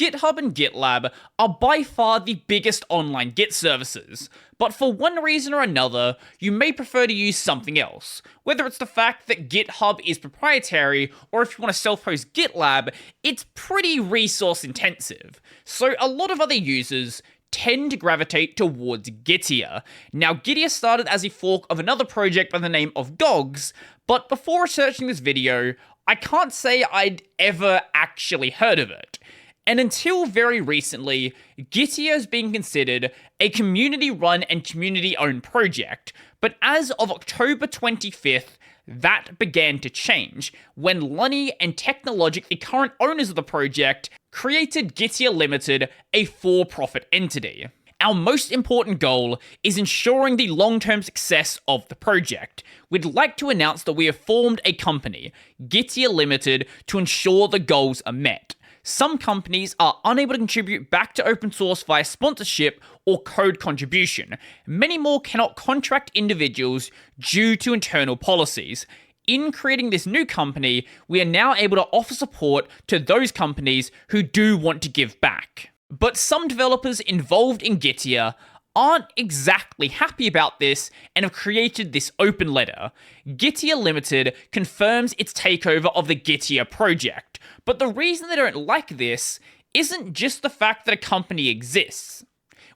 GitHub and Gitlab are by far the biggest online Git services, but for one reason or another, you may prefer to use something else. Whether it's the fact that GitHub is proprietary, or if you want to self-host GitLab, it's pretty resource intensive. So a lot of other users tend to gravitate towards Gitea. Now, Gitea started as a fork of another project by the name of Dogs, but before researching this video, I can't say I'd ever actually heard of it. And until very recently, Gitea is being considered a community-run and community-owned project, but as of October 25th, that began to change when Lunny and Technologic, the current owners of the project, created Gitea Limited, a for-profit entity. Our most important goal is ensuring the long-term success of the project. We'd like to announce that we have formed a company, Gitea Limited, to ensure the goals are met. Some companies are unable to contribute back to open source via sponsorship or code contribution. Many more cannot contract individuals due to internal policies. In creating this new company, we are now able to offer support to those companies who do want to give back. But some developers involved in Gitea aren't exactly happy about this and have created this open letter. Gitea Limited confirms its takeover of the Gitea project, but the reason they don't like this isn't just the fact that a company exists.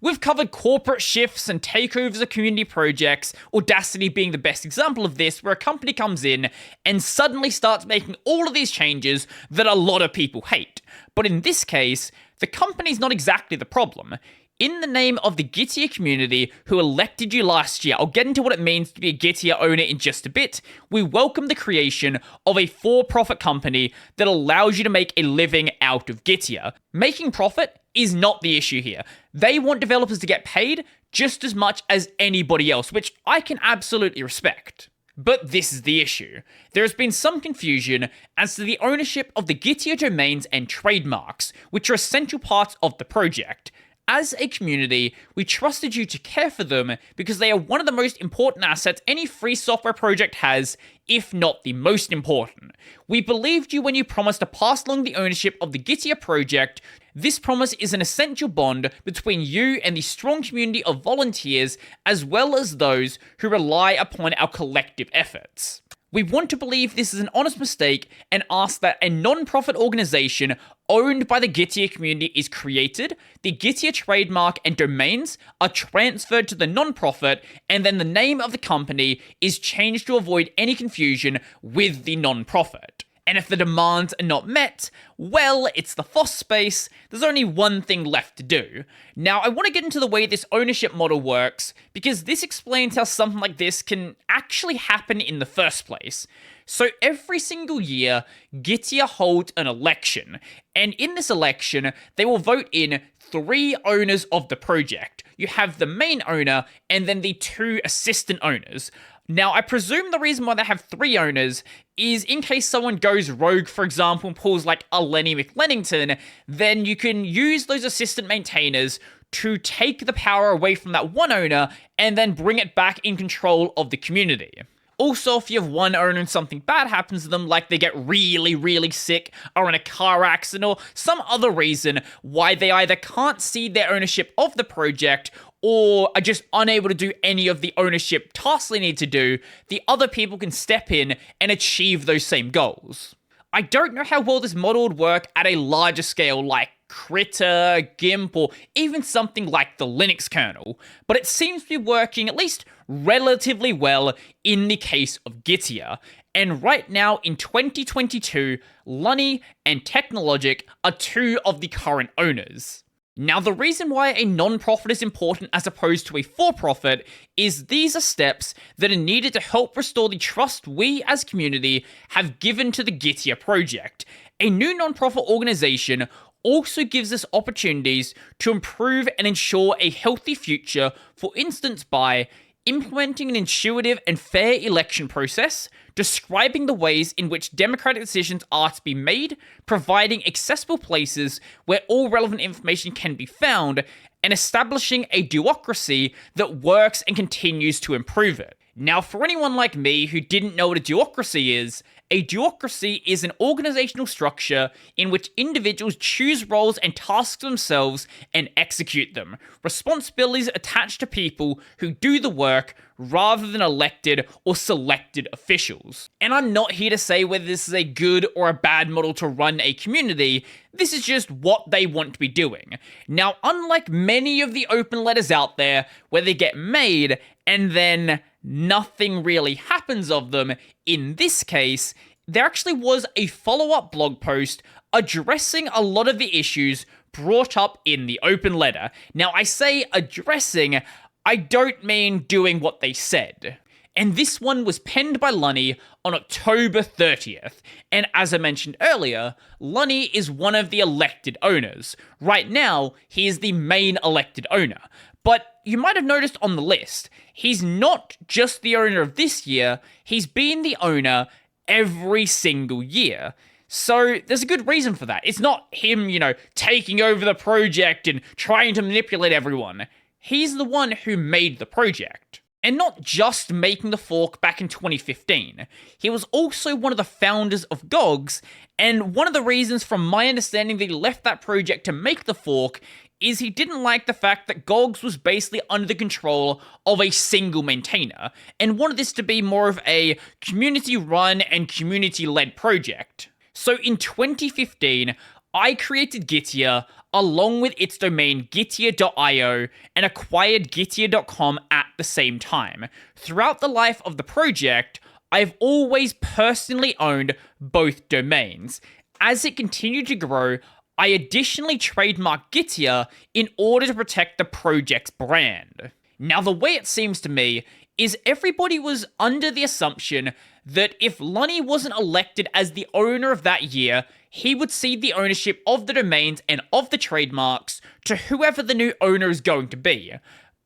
We've covered corporate shifts and takeovers of community projects, Audacity being the best example of this, where a company comes in and suddenly starts making all of these changes that a lot of people hate. But in this case, the company's not exactly the problem. In the name of the Gitea community who elected you last year, I'll get into what it means to be a Gitea owner in just a bit, we welcome the creation of a for-profit company that allows you to make a living out of Gitea. Making profit is not the issue here. They want developers to get paid just as much as anybody else, which I can absolutely respect. But this is the issue. There has been some confusion as to the ownership of the Gitea domains and trademarks, which are essential parts of the project. As a community, we trusted you to care for them because they are one of the most important assets any free software project has, if not the most important. We believed you when you promised to pass along the ownership of the Gitea project. This promise is an essential bond between you and the strong community of volunteers, as well as those who rely upon our collective efforts. We want to believe this is an honest mistake and ask that a non-profit organization owned by the Gitea community is created, the Gitea trademark and domains are transferred to the non-profit, and then the name of the company is changed to avoid any confusion with the non-profit. And if the demands are not met, well, it's the FOSS space. There's only one thing left to do. Now, I want to get into the way this ownership model works, because this explains how something like this can actually happen in the first place. So every single year, Gitea holds an election, and in this election, they will vote in 3 owners of the project. You have the main owner, and then the 2 assistant owners. Now, I presume the reason why they have 3 owners is in case someone goes rogue, for example, and pulls like a Lenny McLennington, then you can use those assistant maintainers to take the power away from that one owner and then bring it back in control of the community. Also, if you have one owner and something bad happens to them, like they get really sick, or in a car accident, or some other reason why they either can't cede their ownership of the project or are just unable to do any of the ownership tasks they need to do, the other people can step in and achieve those same goals. I don't know how well this model would work at a larger scale like Critter, GIMP, or even something like the Linux kernel, but it seems to be working at least relatively well in the case of Gitea. And right now in 2022, Lunny and Technologic are 2 of the current owners. Now, the reason why a non-profit is important as opposed to a for-profit is these are steps that are needed to help restore the trust we as community have given to the Gitea project. A new non-profit organization also gives us opportunities to improve and ensure a healthy future, for instance by implementing an intuitive and fair election process, describing the ways in which democratic decisions are to be made, providing accessible places where all relevant information can be found, and establishing a duocracy that works and continues to improve it. Now, for anyone like me who didn't know what a duocracy is, A duocracy is an organizational structure in which individuals choose roles and tasks themselves and execute them. Responsibilities attached to people who do the work rather than elected or selected officials. And I'm not here to say whether this is a good or a bad model to run a community. This is just what they want to be doing. Now, unlike many of the open letters out there where they get made and then nothing really happens of them, in this case, there actually was a follow-up blog post addressing a lot of the issues brought up in the open letter. Now, I say addressing, I don't mean doing what they said. And this one was penned by Lunny on October 30th. And as I mentioned earlier, Lunny is one of the elected owners. Right now, he is the main elected owner. But you might have noticed on the list, he's not just the owner of this year, he's been the owner every single year. So there's a good reason for that. It's not him, taking over the project and trying to manipulate everyone. He's the one who made the project. And not just making the fork back in 2015. He was also one of the founders of GOGS, and one of the reasons from my understanding that he left that project to make the fork is he didn't like the fact that GOGS was basically under the control of a single maintainer, and wanted this to be more of a community-run and community-led project. So in 2015, I created Gitea along with its domain gitea.io and acquired gitea.com at the same time. Throughout the life of the project, I've always personally owned both domains. As it continued to grow, I additionally trademarked Gitea in order to protect the project's brand. Now, the way it seems to me is everybody was under the assumption that if Lunny wasn't elected as the owner of that year, he would cede the ownership of the domains and of the trademarks to whoever the new owner is going to be.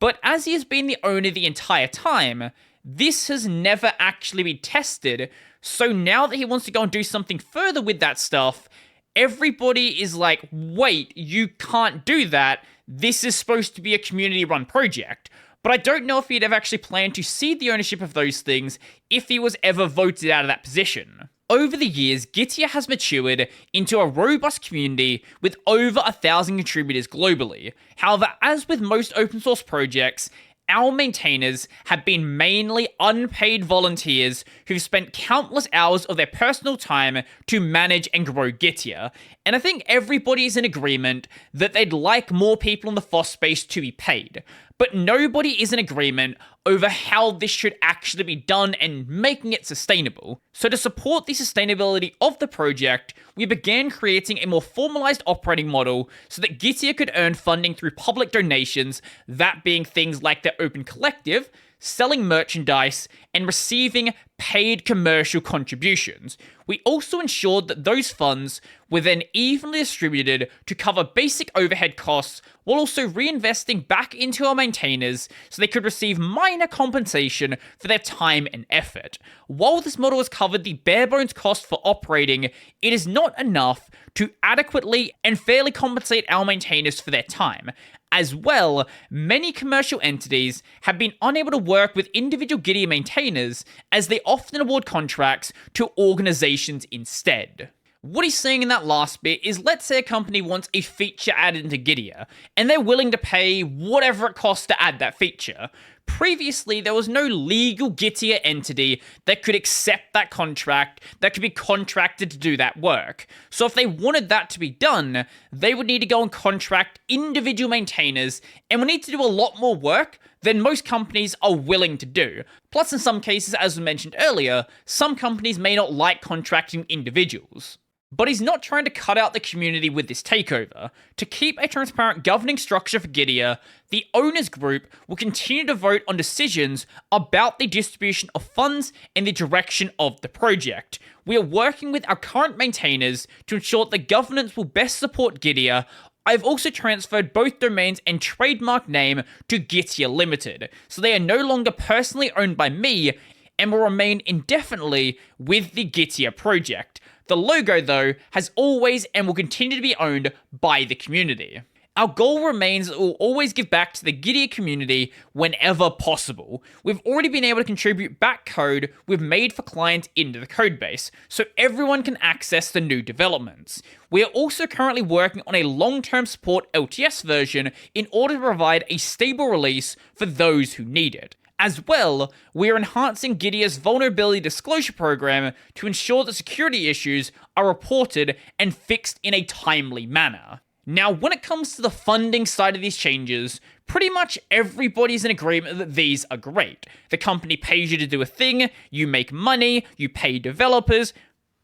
But as he has been the owner the entire time, this has never actually been tested, so now that he wants to go and do something further with that stuff, everybody is like, wait, you can't do that, this is supposed to be a community-run project. But I don't know if he'd ever actually planned to cede the ownership of those things if he was ever voted out of that position. Over the years, Gitea has matured into a robust community with over 1,000 contributors globally. However, as with most open source projects, our maintainers have been mainly unpaid volunteers who've spent countless hours of their personal time to manage and grow Gitea. And I think everybody is in agreement that they'd like more people in the FOSS space to be paid. But nobody is in agreement over how this should actually be done and making it sustainable. So to support the sustainability of the project, we began creating a more formalized operating model so that Gitea could earn funding through public donations, that being things like the Open Collective, selling merchandise, and receiving paid commercial contributions. We also ensured that those funds were then evenly distributed to cover basic overhead costs, while also reinvesting back into our maintainers so they could receive minor compensation for their time and effort. While this model has covered the bare bones cost for operating, it is not enough to adequately and fairly compensate our maintainers for their time. As well, many commercial entities have been unable to work with individual Gitea maintainers as they often award contracts to organizations instead. What he's saying in that last bit is, let's say a company wants a feature added into Gitea, and they're willing to pay whatever it costs to add that feature. Previously, there was no legal Gitea entity that could accept that contract, that could be contracted to do that work. So if they wanted that to be done, they would need to go and contract individual maintainers, and would need to do a lot more work than most companies are willing to do. Plus, in some cases, as we mentioned earlier, some companies may not like contracting individuals. But he's not trying to cut out the community with this takeover. To keep a transparent governing structure for Gitea, the owners group will continue to vote on decisions about the distribution of funds and the direction of the project. We are working with our current maintainers to ensure the governance will best support Gitea. I've also transferred both domains and trademark name to Gitea Limited, so they are no longer personally owned by me and will remain indefinitely with the Gitea project. The logo, though, has always and will continue to be owned by the community. Our goal remains that we'll always give back to the Gitea community whenever possible. We've already been able to contribute back code we've made for clients into the codebase, so everyone can access the new developments. We are also currently working on a long-term support LTS version in order to provide a stable release for those who need it. As well, we are enhancing Gitea's vulnerability disclosure program to ensure that security issues are reported and fixed in a timely manner. Now, when it comes to the funding side of these changes, pretty much everybody's in agreement that these are great. The company pays you to do a thing, you make money, you pay developers.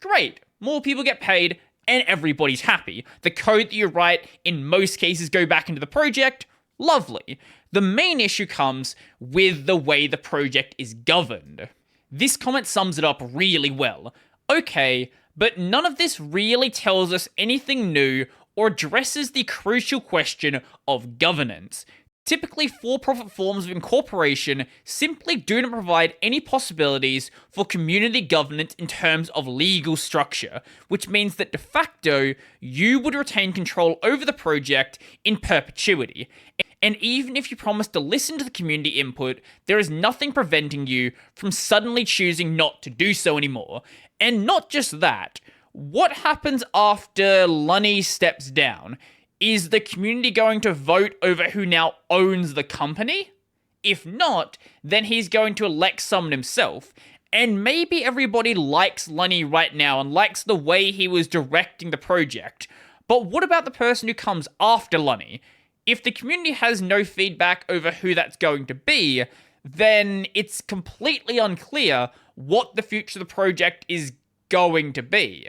Great, more people get paid, and everybody's happy. The code that you write, in most cases, go back into the project. Lovely. The main issue comes with the way the project is governed. This comment sums it up really well. Okay, but none of this really tells us anything new or addresses the crucial question of governance. Typically, for-profit forms of incorporation simply do not provide any possibilities for community governance in terms of legal structure, which means that de facto, you would retain control over the project in perpetuity. And even if you promise to listen to the community input, there is nothing preventing you from suddenly choosing not to do so anymore. And not just that, what happens after Lunny steps down? Is the community going to vote over who now owns the company? If not, then he's going to elect someone himself. And maybe everybody likes Lunny right now and likes the way he was directing the project. But what about the person who comes after Lunny? If the community has no feedback over who that's going to be, then it's completely unclear what the future of the project is going to be.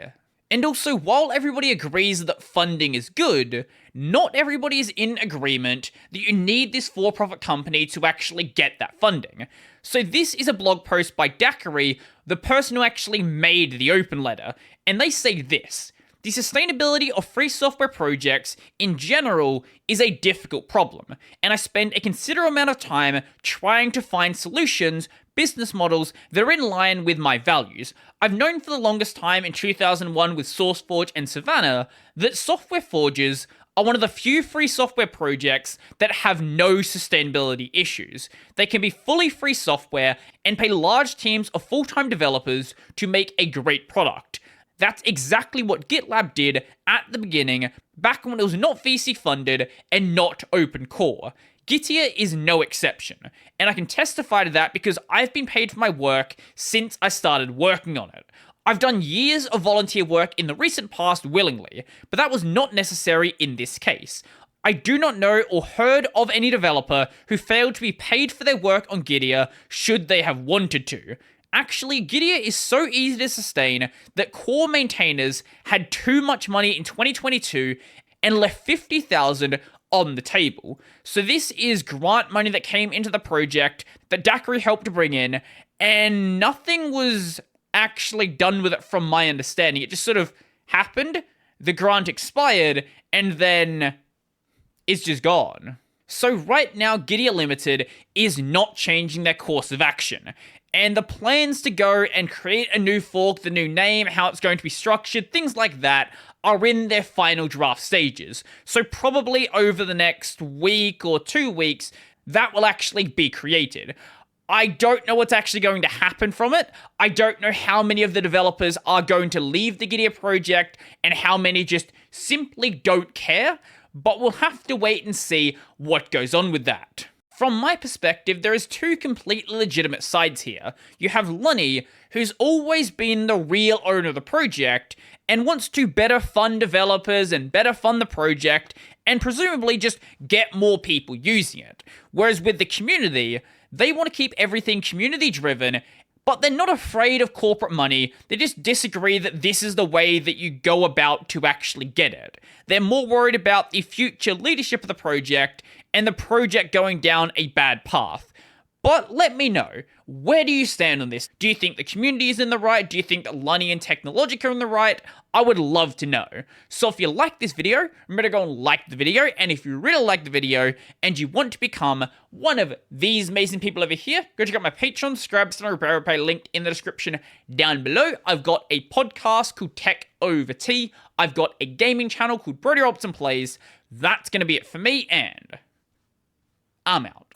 And also, while everybody agrees that funding is good, not everybody is in agreement that you need this for-profit company to actually get that funding. So this is a blog post by Daiquiri, the person who actually made the open letter, and they say this: the sustainability of free software projects in general is a difficult problem, and I spend a considerable amount of time trying to find solutions, business models that are in line with my values. I've known for the longest time in 2001 with SourceForge and Savannah that software forges are one of the few free software projects that have no sustainability issues. They can be fully free software and pay large teams of full-time developers to make a great product. That's exactly what Gitlab did at the beginning, back when it was not VC funded and not open core. Gitea is no exception, and I can testify to that because I've been paid for my work since I started working on it. I've done years of volunteer work in the recent past willingly, but that was not necessary in this case. I do not know or heard of any developer who failed to be paid for their work on Gitea should they have wanted to. Actually, Gitea is so easy to sustain that core maintainers had too much money in 2022 and left $50,000 on the table. So this is grant money that came into the project that Daiquiri helped to bring in, and nothing was actually done with it from my understanding. It just sort of happened, the grant expired, and then it's just gone. So right now, Gitea Limited is not changing their course of action. And the plans to go and create a new fork, the new name, how it's going to be structured, things like that, are in their final draft stages. So probably over the next week or 2 weeks, that will actually be created. I don't know what's actually going to happen from it. I don't know how many of the developers are going to leave the Gitea project and how many just simply don't care, but we'll have to wait and see what goes on with that. From my perspective, there is two completely legitimate sides here. You have Lunny, who's always been the real owner of the project, and wants to better fund developers and better fund the project, and presumably just get more people using it. Whereas with the community, they want to keep everything community-driven, but they're not afraid of corporate money. They just disagree that this is the way that you go about to actually get it. They're more worried about the future leadership of the project and the project going down a bad path. But let me know, where do you stand on this? Do you think the community is in the right? Do you think that Lunny and Technologic are in the right? I would love to know. So if you like this video, remember to go and like the video, and if you really like the video and you want to become one of these amazing people over here, go check out my Patreon, subscribe to my Repair Pay, linked in the description down below. I've got a podcast called Takeover. I've got a gaming channel called Brodie Robertson Plays. That's going to be it for me, and I'm out.